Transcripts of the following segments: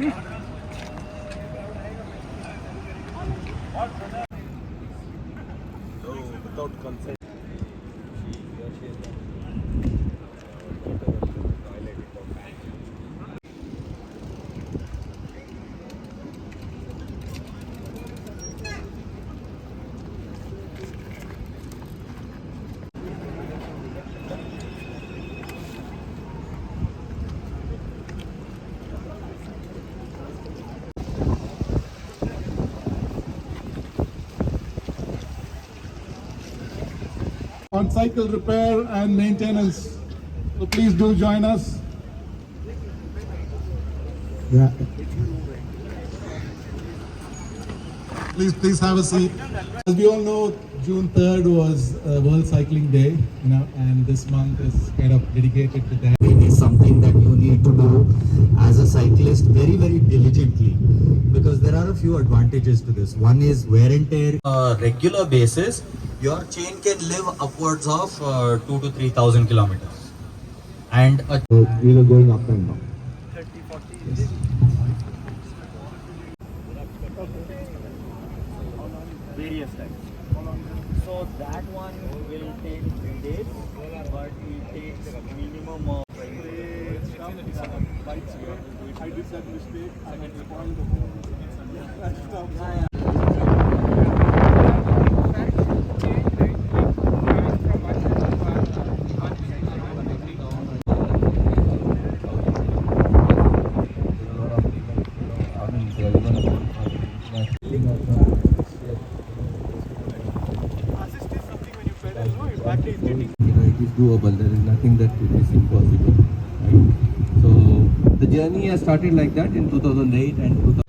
Without consent. On cycle repair and maintenance. So please do join us. Yeah. Please have a seat. As we all know, June 3rd was World Cycling Day, and this month is kind of dedicated to that. It is something that you need to do as a cyclist very, very diligently, because there are a few advantages to this. One is wear and tear. On a regular basis, your chain can live upwards of 2 to 3,000 kilometers. And we were going up and down. 30, 40. Yes. Various types. So that one will take 3 days, but it takes minimum of I did that mistake. I had to point the it is doable. There is nothing that it is impossible. Right? So the journey has started like that in 2008 and 2000.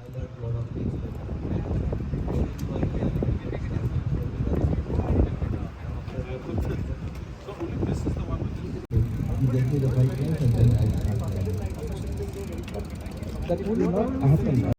You get me the bike and then I start. That would not happen.